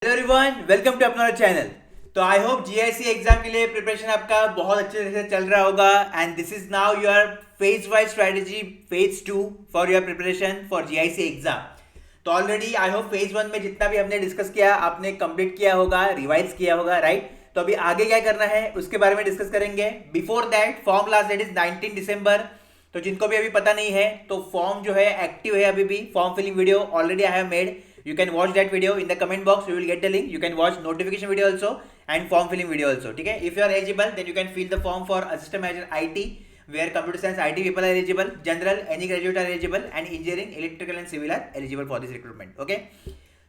Hello everyone, welcome to अपना channel. तो I hope GIC exam के लिए प्रिपरेशन आपका बहुत अच्छे तरह से चल रहा होगा and this is now your phase wise strategy phase 2 for your preparation for GIC exam. तो ऑलरेडी आई होप फेज 1 में जितना भी हमने डिस्कस किया आपने कंप्लीट किया होगा, रिवाइज किया होगा, राइट। तो अभी आगे क्या करना है उसके बारे में डिस्कस करेंगे। Before that form last date is 19 December. तो जिनको भी अभी पता नहीं है तो फॉर्म जो है एक्टिव है अभी भी। Form filling video already I have made, you can watch that video in the comment box. You will get the link. You can watch notification video also and form filling video also. ठीक है, if you are eligible then you can fill the form for assistant manager IT where computer science IT people are eligible, general any graduate are eligible and engineering electrical and civil are eligible for this recruitment. Okay,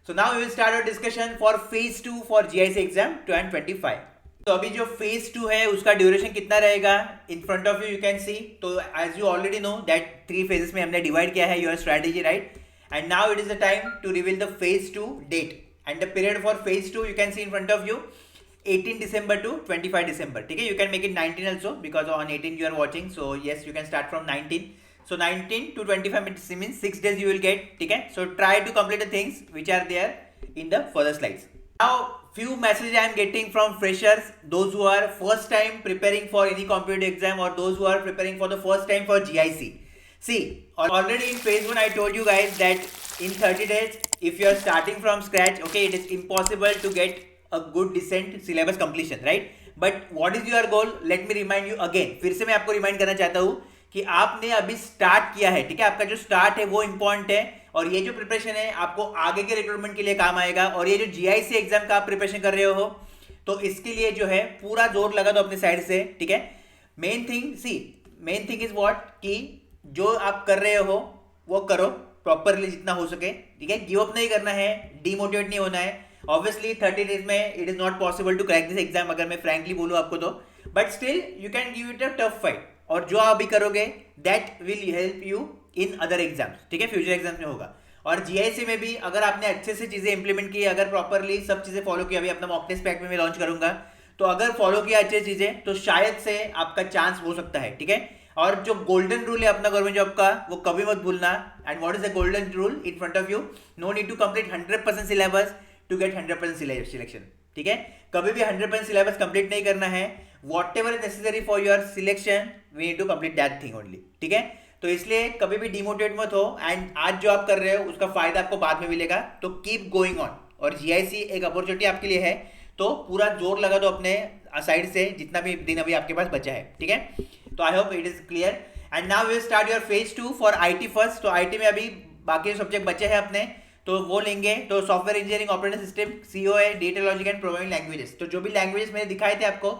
so now we will start our discussion for phase 2 for GIC exam 2025. तो अभी जो phase 2 है उसका duration कितना रहेगा in front of you can see. तो as you already know that 3 phases में हमने डिवाइड किया है your strategy, right. And now it is the time to reveal the phase 2 date and the period for phase 2 you can see in front of you 18 December to 25 December. ठीक है, you can make it 19 also because on 18 you are watching, so yes you can start from 19. So 19 to 25 means 6 days you will get. ठीक है, so try to complete the things which are there in the further slides. Now few messages I am getting from freshers, those who are first time preparing for any competitive exam or those who are preparing for the first time for GIC. See, already in phase 1 I told you guys that in 30 days if you are starting from scratch, okay, it is impossible to get a good decent syllabus completion, right? But what is your goal? Let me remind you again. फिर से मैं आपको remind करना चाहता हूँ कि आपने अभी स्टार्ट किया है, ठीक है। आपका जो स्टार्ट है वो इम्पोर्टेंट है और ये जो प्रिपरेशन है आपको आगे के रिक्रूटमेंट के लिए काम आएगा। और ये जो जीआईसी एग्जाम का आप प्रिपरेशन कर रहे हो तो इसके लिए जो है पूरा जोर लगा दो अपने साइड से, ठीक है। मेन थिंग इज व्हाट कि जो आप कर रहे हो वो करो प्रॉपरली जितना हो सके, ठीक है। गिव अप नहीं करना है, डीमोटिवेट नहीं होना है। ऑब्वियसली 30 डेज में it is not possible to crack this exam, अगर मैं फ्रैंकली बोलूँ आपको तो, but still you can give it a tough fight. और जो आप अभी करोगे that will help you in other exams, ठीक है, फ्यूचर एग्जाम्स में होगा। और जीआईसी में भी अगर आपने अच्छे से चीजें इंप्लीमेंट की, अगर प्रॉपरली सब चीजें फॉलो की, अभी अपना मॉक टेस्ट पैक में मैं लॉन्च करूंगा, तो अगर फॉलो किया अच्छी चीजें तो शायद से आपका चांस हो सकता है, ठीक है। और जो गोल्डन रूल है अपना गवर्नमेंट जॉब का वो कभी मत भूलना। And what is the golden rule in front of you? No need to complete 100% syllabus to get 100% selection, ठीक है। कभी भी 100% सिलेबस कंप्लीट नहीं करना है। Whatever is necessary for your selection we need to complete that thing only, ठीक है। तो इसलिए कभी भी डिमोटिवेट मत हो एंड आज जो आप कर रहे हो उसका फायदा आपको बाद में मिलेगा, तो कीप गोइंग ऑन। और जीआईसी एक अपॉर्चुनिटी आपके लिए है, तो पूरा जोर लगा दो अपने साइड से जितना भी दिन अभी आपके पास बचा है, ठीक है। तो I hope it is clear and now we will start your phase 2 for IT first. तो आईटी में अभी बाकी सब्जेक्ट बचे हैं अपने, तो वो लेंगे। तो software engineering, operating system, COA, data logic and programming languages. तो जो भी लैंग्वेजेस मैंने दिखाए थे आपको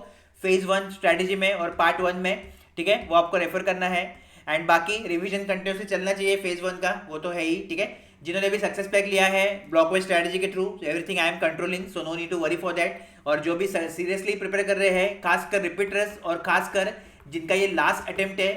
फेज 1 स्ट्रेटेजी में और पार्ट 1 में, ठीक है, वो आपको रेफर करना है। एंड बाकी रिवीजन कंटिन्यूसली चलना चाहिए फेज 1 का, वो तो है ही, ठीक है। जिन्होंने भी सक्सेस पैक लिया है ब्लॉक वाइज स्ट्रेटेजी के through, everything I am controlling, so no need to worry for that. और जो भी सीरियसली प्रिपेयर कर रहे हैं, खासकर रिपीटर्स और खासकर जिनका ये लास्ट अटेम्प्ट है,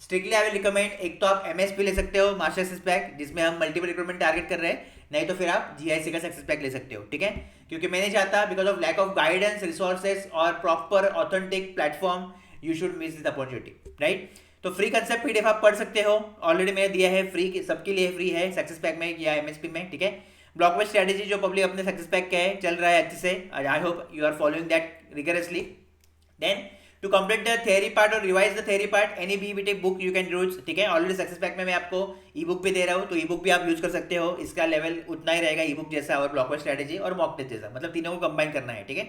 स्ट्रिक्टली आई विल रिकमेंड, एक तो आप एमएसपी ले सकते हो, मास्टर सक्सेस पैक, जिसमें हम मल्टीपल रिक्रूटमेंट टारगेट कर रहे हैं, नहीं तो फिर आप जीआईसी का सक्सेस पैक ले सकते हो, ठीक है। क्योंकि मैं नहीं चाहता because of lack of guidance, resources और proper authentic platform you should miss this opportunity, right. तो फ्री कंसेप्ट पीडीएफ आप पढ़ सकते हो, ऑलरेडी मैंने दिया है फ्री, सबके लिए फ्री है सक्सेस पैक में या एमएसपी में, ठीक है। ब्लॉक वाइज स्ट्रेटेजी जो पब्लिक अपने सक्सेस पैक का है चल रहा है अच्छे से, I hope you are following that rigorously. Then to complete the theory part और revise the theory part, any BBT book you can use, ठीक है। ऑलरेडी सक्सेस पैक में मैं आपको ई बुक भी दे रहा हूँ, तो ई बुक भी आप यूज कर सकते हो। इसका लेवल उतना ही रहेगा ई बुक जैसा और ब्लॉक वाइज स्ट्रेटेजी और मॉक टेस्ट जैसा, मतलब तीनों को कंबाइन करना है, ठीक है।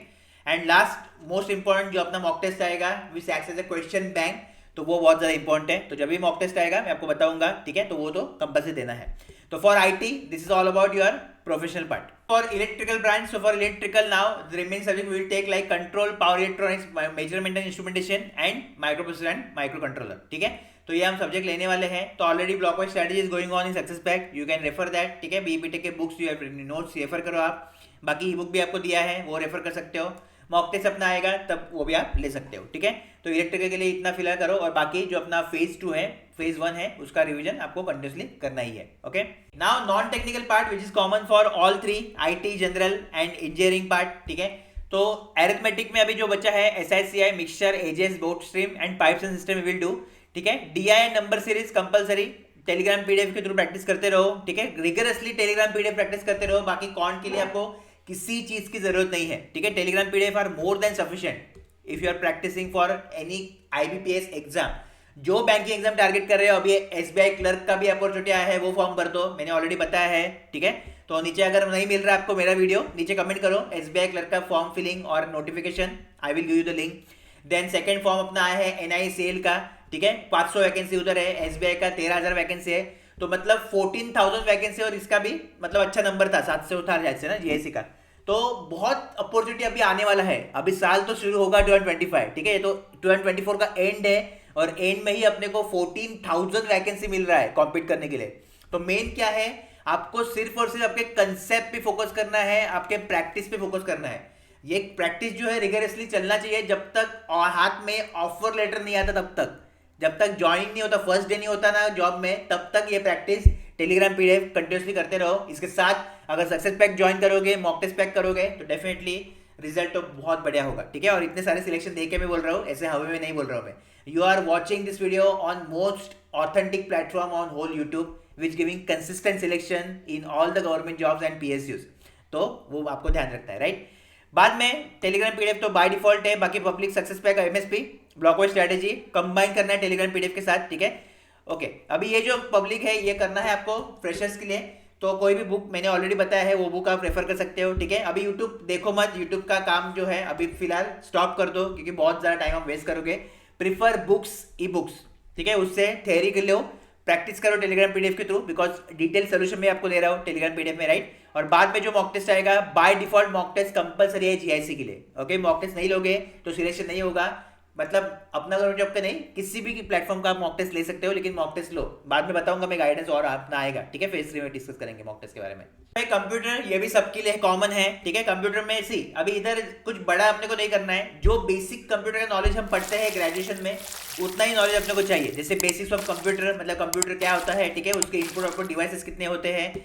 एंड लास्ट मोस्ट इंपॉर्टेंट जो अपना मॉक टेस्ट आएगा which acts as a question bank, तो वो बहुत ज्यादा इंपॉर्टेंट है। तो जब भी मॉक टेस्ट आएगा मैं आपको बताऊंगा, ठीक है, तो वो तो कंपल्सरी देना है। तो for IT this is all about your professional part. For electrical branch, so for electrical now the remaining subject we will take like control, power electronics, measurement and instrumentation and micro processor and micro controller, ठीक है। तो ये हम subject लेने वाले हैं। तो already block wise strategy is going on in success pack, you can refer that, ठीक है। बीबीटी के बुक्स नोट्स रेफर करो आप, बाकी ई बुक भी आपको दिया है वो रेफर कर सकते हो। मॉक टेस्ट अपना आएगा तब वो भी आप ले सकते हो, ठीक है। तो इलेक्ट्रिकल के लिए इतना फिलहाल करो और बाकी जो अपना फेज 2 है, फेज 1 है, उसका रिवीजन आपको कंटिन्यूसली करना ही है, okay. Now non technical part which is common for all 3, IT, general and engineering part, ठीक है। तो अरिथमेटिक में अभी जो बचा है SICI, mixture, ages, boat stream and pipes and cistern will do, ठीक है। DI number series compulsory, Telegram PDF के थ्रू प्रैक्टिस करते रहो, ठीक है। रिगरसली टेलीग्राम पीडीएफ प्रैक्टिस करते रहो। बाकी कॉन्ट के लिए आपको किसी चीज की जरूरत नहीं है, ठीक है। Telegram PDF are more than sufficient if you are practising for any IBPS exam. जो बैंकिंग एग्जाम टारगेट कर रहे हो, अभी एसबीआई क्लर्क का भी अपॉर्चुनिटी आया है, वो फॉर्म भर दो, मैंने ऑलरेडी बताया है, ठीक है। तो नीचे अगर नहीं मिल रहा आपको मेरा वीडियो, नीचे कमेंट करो एसबीआई क्लर्क का फॉर्म फिलिंग और notification, I will give you the link. Then second form अपना आया है एनआई सेल का, ठीक है, 500 वैकेंसी उधर है, एसबीआई का 13,000 वैकेंसी है, तो मतलब 14,000 वैकेंसी, और इसका भी मतलब अच्छा नंबर था, 7 से उठा जाए ना जीएससी का। तो बहुत अपॉर्चुनिटी अभी आने वाला है, अभी साल तो शुरू होगा 2025, ठीक है। ये तो 2024 का एंड है, और एंड में ही अपने को 14,000 वैकेंसी मिल रहा है कॉम्पीट करने के लिए। तो मेन क्या है, आपको सिर्फ और सिर्फ आपके कंसेप्ट पे फोकस करना है, आपके प्रैक्टिस पे फोकस करना है। ये प्रैक्टिस जो है रिगरसली चलना चाहिए जब तक और हाथ में ऑफर लेटर नहीं आता, तब तक, जब तक ज्वाइनिंग नहीं होता, फर्स्ट डे नहीं होता ना जॉब में, तब तक ये प्रैक्टिस टेलीग्राम पीडीएफ कंटिन्यूसली करते रहो। इसके साथ अगर सक्सेस पैक ज्वाइन करोगे, मॉक टेस्ट पैक करोगे, तो डेफिनेटली रिजल्ट तो बहुत बढ़िया होगा, ठीक है। और इतने सारे सिलेक्शन देख के मैं बोल रहा हूँ, ऐसे हवा में नहीं बोल रहा हूँ मैं। You are watching this video on most authentic platform on whole YouTube which giving consistent selection in all the government jobs and PSUs, तो वो आपको ध्यान रखता है, राइट। बाद में टेलीग्राम पीडीएफ तो बाय डिफॉल्ट है, बाकी public success pack, MSP, blockwise strategy combine करना है टेलीग्राम पीडीएफ के साथ, ठीक है। ओके, अभी ये जो पब्लिक है ये करना है आपको फ्रेशर्स के लिए, तो कोई भी बुक मैंने ऑलरेडी बताया है वो बुक आप रेफर कर सकते हो, ठीक है। अभी यूट्यूब देखो मत, यूट्यूब का काम जो है अभी फिलहाल स्टॉप कर दो, क्योंकि बहुत ज़्यादा टाइम आप वेस्ट करोगे। प्रीफर बुक्स, ई बुक्स, ठीक है, उससे थ्योरी कर लो, प्रैक्टिस करो टेलीग्राम पीडीएफ के थ्रू, बिकॉज डिटेल सोल्यूशन में आपको दे रहा हूँ टेलीग्राम पीडीएफ में, राइट। और बाद में जो मॉक टेस्ट आएगा, by default mock test compulsory है जीआईसी के लिए, ओके। मॉक टेस्ट नहीं लोगे तो सिलेक्शन नहीं होगा, मतलब अपना गवर्नमेंट जॉब का नहीं, किसी भी प्लेटफॉर्म का आप मॉक टेस्ट ले सकते हो, लेकिन मॉक टेस्ट लो, बाद में बताऊंगा मैं गाइडेंस, और अपना आएगा, ठीक है। फेज 3 में डिस्कस करेंगे मॉक टेस्ट के बारे में। कंप्यूटर ये भी सबके लिए कॉमन है, ठीक है। कंप्यूटर में सी अभी इधर कुछ बड़ा अपने को नहीं करना है, जो बेसिक कंप्यूटर का नॉलेज हम पढ़ते हैं ग्रेजुएशन में, उतना ही नॉलेज अपने को चाहिए। जैसे बेसिक्स ऑफ कंप्यूटर, मतलब कंप्यूटर क्या होता है, ठीक है, उसके इनपुट आउटपुट डिवाइसेस कितने होते हैं,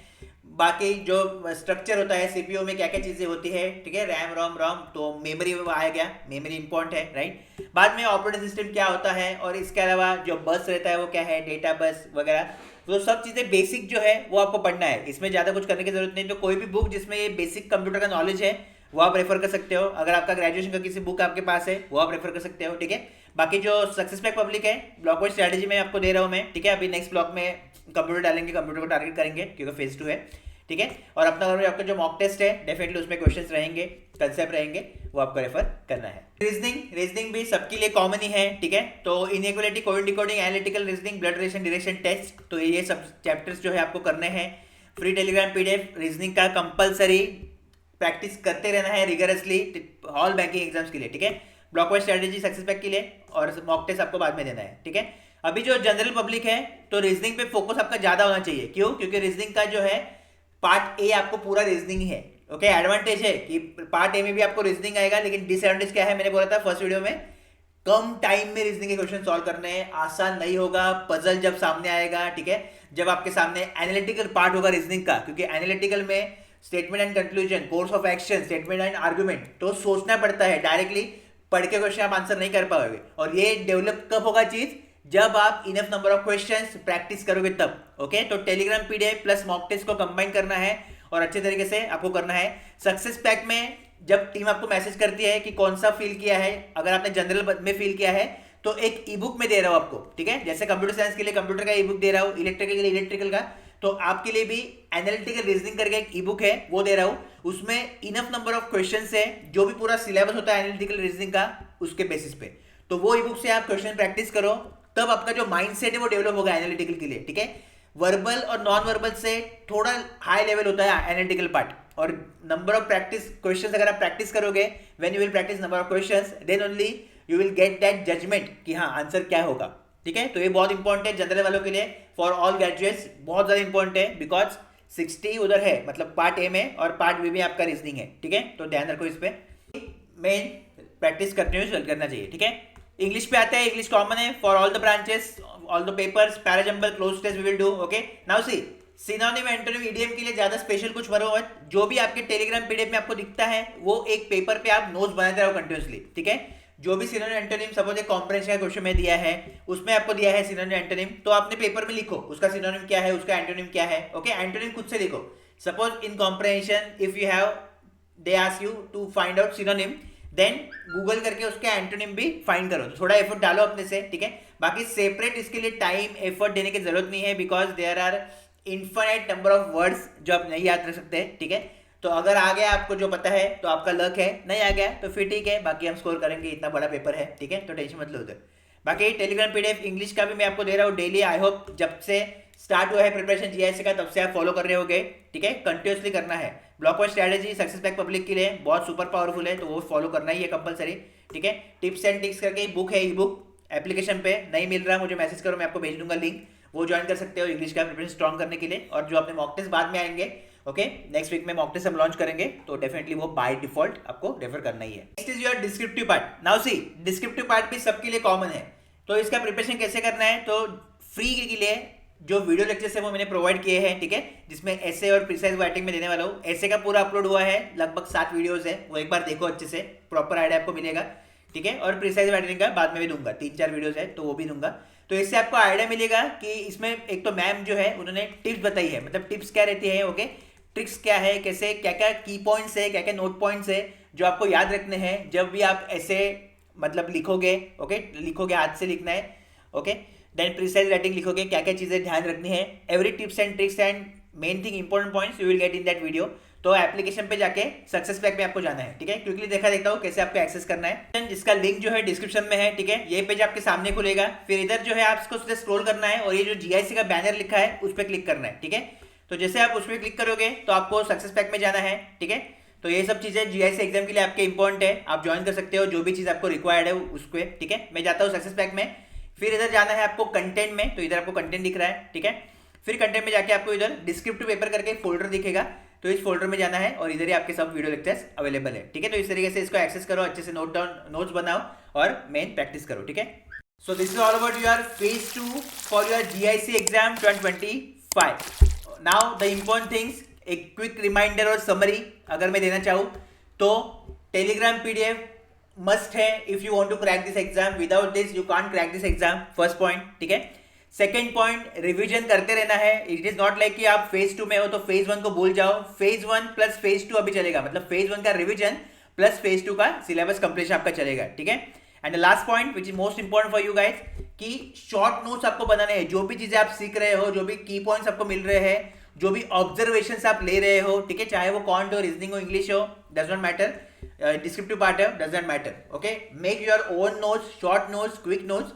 बाकी जो स्ट्रक्चर होता है सीपीयू में क्या क्या चीजें होती है, ठीक है, रैम रोम, तो मेमोरी में आया गया, मेमोरी इंपॉर्टेंट है, राइट। बाद में ऑपरेटिंग सिस्टम क्या होता है, और इसके अलावा जो बस रहता है वो क्या है, डेटा बस वगैरह, तो सब चीजें बेसिक जो है वो आपको पढ़ना है, इसमें ज्यादा कुछ करने की जरूरत नहीं। तो कोई भी बुक जिसमें ये बेसिक कंप्यूटर का नॉलेज है वो आप रेफर कर सकते हो। अगर आपका ग्रेजुएशन का किसी बुक आपके पास है वो आप रेफर कर सकते हो, ठीक है। बाकी जो सक्सेस पैक पब्लिक है, ब्लॉकवाइज स्ट्रेटेजी में आपको दे रहा हूँ मैं, ठीक है। अभी नेक्स्ट ब्लॉक में कंप्यूटर डालेंगे, कंप्यूटर को टारगेट करेंगे क्योंकि फेज 2 है, ठीक है। और अपना आपका जो मॉक टेस्ट है डेफिनेटली उसमें क्वेश्चंस रहेंगे, कंसेप्ट रहेंगे, वो आपको रेफर करना है। रीजनिंग भी सबके लिए कॉमन ही है, ठीक है। तो inequality, code decoding, analytical reasoning, blood relation, direction test, तो ये सब चैप्टर्स जो है आपको करने हैं। फ्री टेलीग्राम पीडीएफ रीजनिंग का कंपलसरी प्रैक्टिस करते रहना है रिगरसली ऑल बैंकिंग एग्जाम्स के लिए, ठीक है। ब्लॉकवाइज स्ट्रेटेजी सक्सेस पैक के लिए, और मॉक टेस्ट आपको बाद में देना है, ठीक है। अभी जो जनरल पब्लिक है तो रीजनिंग पे फोकस आपका ज्यादा होना चाहिए, क्यों, क्योंकि रीजनिंग का जो है पार्ट ए आपको पूरा रीजनिंग है, ओके। एडवांटेज है कि पार्ट ए में भी आपको रीजनिंग आएगा, लेकिन डिसएडवांटेज क्या है, मैंने बोला था फर्स्ट वीडियो में, कम टाइम में रीजनिंग के क्वेश्चन सॉल्व करने हैं, आसान नहीं होगा। पजल जब सामने आएगा, ठीक है, जब आपके सामने एनालिटिकल पार्ट होगा रीजनिंग का, क्योंकि एनालिटिकल में statement and conclusion, course of action, statement and argument, तो सोचना पड़ता है, डायरेक्टली पढ़ के क्वेश्चन आप आंसर नहीं कर पाओगे। और ये डेवलप कब होगा चीज, जब आप enough number of questions practice करोगे तब, ओके। तो Telegram PDF plus mock test को कंबाइन करना है और अच्छे तरीके से आपको करना है। सक्सेस पैक में जब टीम आपको मैसेज करती है कि कौन सा फील किया है, अगर आपने जनरल में फील किया है तो एक ई बुक में दे रहा हूं आपको, ठीक है। जैसे कंप्यूटर साइंस के लिए कंप्यूटर का ई बुक दे रहा हूं, इलेक्ट्रिकल के लिए इलेक्ट्रिकल का, तो आपके लिए भी एनालिटिकल रीजनिंग करके एक ई बुक है वो दे रहा हूं। उसमें इनफ नंबर ऑफ क्वेश्चंस है, जो भी पूरा सिलेबस होता है एनालिटिकल रीजनिंग का उसके बेसिस पे, तो वो ई बुक से आप क्वेश्चन प्रैक्टिस करो, तब आपका जो माइंडसेट है वो डेवलप होगा एनालिटिकल के लिए, ठीक है। वर्बल और नॉन वर्बल से थोड़ा हाई लेवल होता है एनालिटिकल पार्ट, और नंबर ऑफ प्रैक्टिस क्वेश्चंस अगर आप प्रैक्टिस करोगे, when you will practice number of questions, then only you will get that judgement कि हाँ आंसर क्या होगा, ठीक है। तो ये बहुत इंपॉर्टेंट है जनरल वालों के लिए, फॉर ऑल ग्रेजुएट्स बहुत ज्यादा इंपॉर्टेंट है, बिकॉज 60 उधर है, मतलब पार्ट ए में और पार्ट बी में आपका रीजनिंग है, ठीक है। तो ध्यान रखो इस पे, मेन प्रैक्टिस कंटिन्यूस करना चाहिए, ठीक है। इंग्लिश पे आते हैं, इंग्लिश कॉमन है for all the branches, all the papers, parajumble, cloze test we will do, okay. Now see synonym, antonym, EDM के लिए ज्यादा स्पेशल कुछ भरो मत, जो भी आपके टेलीग्राम पीडीएफ में आपको दिखता है वो एक पेपर पे आप नोट्स बनाते रहो कंटिन्यूसली, ठीक है। जो भी सिनोनिम एंटोनिम, सपोज एक कॉम्प्रिहेंशन का क्वेश्चन में दिया है, उसमें आपको दिया है सिनोनिम एंटोनिम, तो आपने पेपर में लिखो उसका सिनोनिम क्या है, उसका एंटोनिम क्या है, ओके। एंटोनिम खुद से लिखो। Suppose in comprehension if you have they ask you to find out synonym, then Google करके उसके एंटोनिम भी फाइंड करो, तो थोड़ा एफर्ट डालो अपने से, ठीक है। बाकी सेपरेट इसके लिए टाइम एफर्ट देने की जरूरत नहीं है, because there are infinite number of words जो आप नहीं याद रख सकते, ठीक है। तो अगर आ गया आपको जो पता है तो आपका लक है, नहीं आ गया तो फिर ठीक है, बाकी हम स्कोर करेंगे, इतना बड़ा पेपर है, ठीक है, तो टेंशन मत लो उधर। बाकी टेलीग्राम पीडीएफ इंग्लिश का भी मैं आपको दे रहा हूँ डेली। आई होप जब से स्टार्ट हुआ है प्रिपरेशन जीआईसी का तब से आप फॉलो कर रहे होगे, ठीक है, कंटिन्यूसली करना है। ब्लॉकवाइज स्ट्रैटेजी सक्सेस पैक पब्लिक के लिए बहुत सुपर पावरफुल है, तो वो फॉलो करना ही है कंपलसरी, ठीक है। टिप्स एंड ट्रिक्स करके बुक है, ई बुक एप्लीकेशन पे नहीं मिल रहा, मुझे मैसेज करो, मैं आपको भेज दूंगा लिंक, वो ज्वाइन कर सकते हो इंग्लिश का प्रिपरेशन स्ट्रॉन्ग करने के लिए। और जो अपने मॉक टेस्ट बाद में आएंगे, ओके, नेक्स्ट वीक में मॉक टेस्ट हम लॉन्च करेंगे, तो डेफिनेटली वो बाय डिफॉल्ट आपको रेफर करना ही है। Next is your descriptive part. Now see, descriptive part भी सबके लिए कॉमन है, तो इसका प्रिपरेशन कैसे करना है, तो फ्री के लिए जो वीडियो लेक्चर्स है वो मैंने प्रोवाइड किए हैं, ठीक है, जिसमें ऐसे और प्रिसाइज राइटिंग में देने वाला हूँ। ऐसे का पूरा अपलोड हुआ है, लगभग 7 वीडियोस है, वो एक बार देखो अच्छे से, प्रॉपर आइडिया आपको मिलेगा, ठीक है। और प्रिसाइज राइटिंग का बाद में भी दूंगा, 3-4 वीडियोस है तो वो भी दूंगा, तो इससे आपको आइडिया मिलेगा कि इसमें एक तो मैम जो है उन्होंने टिप्स बताई है, मतलब टिप्स क्या रहती है, ओके, ट्रिक्स क्या है, कैसे क्या क्या की पॉइंट्स है, क्या क्या नोट पॉइंट्स है जो आपको याद रखने हैं जब भी आप ऐसे मतलब लिखोगे, ओके, लिखोगे, हाथ से लिखना है, ओके, देन प्रिसाइज राइटिंग लिखोगे, क्या क्या चीज़ें ध्यान रखनी है, every tips and tricks and main thing important points you will get in that video. तो एप्लीकेशन पे जाके सक्सेस पैक में आपको जाना है, ठीक है, क्विकली देखता हूँ कैसे आपको एक्सेस करना है, जिसका लिंक जो है डिस्क्रिप्शन में है, ठीक है। ये पेज आपके सामने खुलेगा, फिर इधर जो है आपको सीधे स्क्रॉल करना है और ये जो जीआईसी का बैनर लिखा है उस पर क्लिक करना है, ठीक है। तो जैसे आप उस पर क्लिक करोगे तो आपको सक्सेस पैक में जाना है, ठीक है। तो ये सब चीज़ें जीआईसी एग्जाम के लिए आपके इंपॉर्टेंट है, आप ज्वाइन कर सकते हो जो भी चीज़ आपको रिक्वायर्ड है उसको, ठीक है। मैं जाता हूँ सक्सेस पैक में, फिर इधर जाना है आपको कंटेंट में, तो इधर आपको कंटेंट दिख रहा है, ठीक है। फिर कंटेंट में जाके आपको इधर डिस्क्रिप्टिव पेपर करके फोल्डर दिखेगा, तो इस फोल्डर में जाना है और इधर ही आपके सब वीडियो लेक्चर्स अवेलेबल है, ठीक है। तो इस तरीके से इसको एक्सेस करो, अच्छे से नोट्स बनाओ और मेन प्रैक्टिस करो, ठीक है। So this is all about your phase 2 for your GIC exam 2025। Now the important things, एक क्विक रिमाइंडर और समरी अगर मैं देना चाहूँ तो टेलीग्राम पीडीएफ मस्ट है if you want to crack this exam, without this you can't crack this exam, first point, ठीक है। सेकेंड पॉइंट, रिवीजन करते रहना है, इट इज नॉट लाइक कि आप फेज 2 में हो तो फेज 1 को भूल जाओ, फेज 1 प्लस फेज 2 अभी चलेगा, मतलब फेज 1 का रिवीजन प्लस फेज 2 का सिलेबस कंप्लीशन आपका चलेगा, ठीक है। And the last point which is most important for you guys, कि शॉर्ट नोट्स आपको बनाने हैं, जो भी चीजें आप सीख रहे हो, जो भी की पॉइंट्स आपको मिल रहे हैं, जो भी ऑब्जर्वेशंस आप ले रहे हो, ठीक है, चाहे वो कॉन्ट हो, रीजनिंग हो, इंग्लिश हो, does not matter, descriptive part है, does not matter, okay. Make your own notes, short notes, quick notes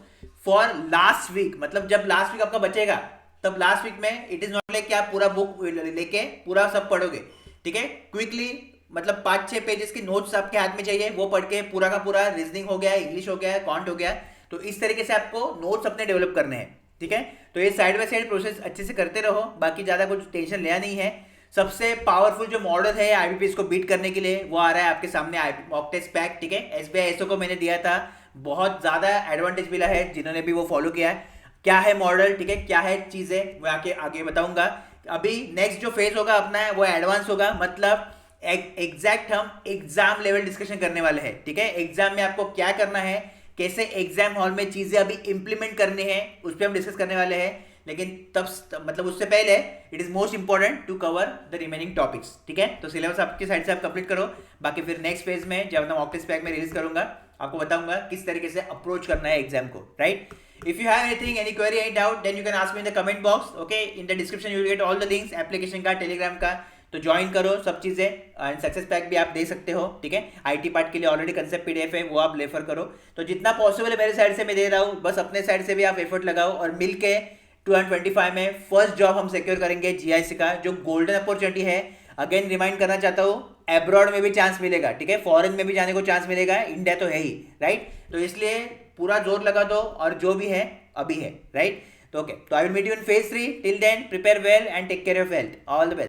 for last week, मतलब जब लास्ट वीक आपका बचेगा तब लास्ट वीक में इट इज नॉट लाइक कि आप पूरा बुक लेके पूरा सब पढ़ोगे, ठीक है। क्विकली मतलब 5-6 पेजेस की नोट्स आपके हाथ में चाहिए, वो पढ़ के पूरा का पूरा रीजनिंग हो गया, इंग्लिश हो गया, कॉन्ट हो गया, तो इस तरीके से आपको नोट्स अपने डेवलप करने हैं, ठीक है। तो ये साइड बाय साइड प्रोसेस अच्छे से करते रहो, बाकी ज़्यादा कुछ टेंशन लेना नहीं है। सबसे पावरफुल जो मॉडल है आईबीपीएस को बीट करने के लिए वो आ रहा है आपके सामने, मॉक टेस्ट पैक, ठीक है। एसबीआई एसओ को मैंने दिया था, बहुत ज़्यादा एडवांटेज मिला है जिन्होंने भी वो फॉलो किया है। क्या है मॉडल, ठीक है, क्या है चीज़ें, मैं आगे बताऊंगा। अभी नेक्स्ट जो फेज होगा अपना है वो एडवांस होगा, मतलब एग्जैक्ट हम एग्जाम लेवल डिस्कशन करने वाले हैं, ठीक है। एग्जाम में आपको क्या करना है, कैसे एग्जाम हॉल में चीजें अभी इंप्लीमेंट करने हैं, उस पर हम डिस्कस करने वाले हैं। लेकिन तब मतलब उससे पहले it is most important to cover the remaining topics, ठीक है। तो सिलेबस आपकी साइड से आप कंप्लीट करो, बाकी फिर नेक्स्ट फेज में जब मैं मॉक टेस्ट पैक में रिलीज करूंगा आपको बताऊंगा किस तरीके से अप्रोच करना है एग्जाम को, right. If you have anything, any query, any doubt, then you can ask me in the comment box. Okay, in the description you will get all the links, application का, telegram का, तो join करो सब चीज़ें, and success pack भी आप दे सकते हो, ठीक है। आईटी पार्ट के लिए ऑलरेडी कंसेप्ट पीडीएफ है, वो आप रेफर करो। तो जितना पॉसिबल है मेरे साइड से मैं दे रहा हूँ, बस अपने साइड से भी आप एफर्ट लगाओ और मिलके 2025 में फर्स्ट जॉब हम सिक्योर करेंगे जीआईसी का, जो गोल्डन अपॉर्चुनिटी है। अगेन रिमाइंड करना चाहता हूँ, एब्रॉड में भी चांस मिलेगा, ठीक है, फॉरेन में भी जाने को चांस मिलेगा, इंडिया तो है ही, राइट। तो इसलिए पूरा जोर लगा दो और जो भी है अभी है, राइट। तो ओके, तो I will meet you in phase 3, till then prepare well and take care of health, all the best.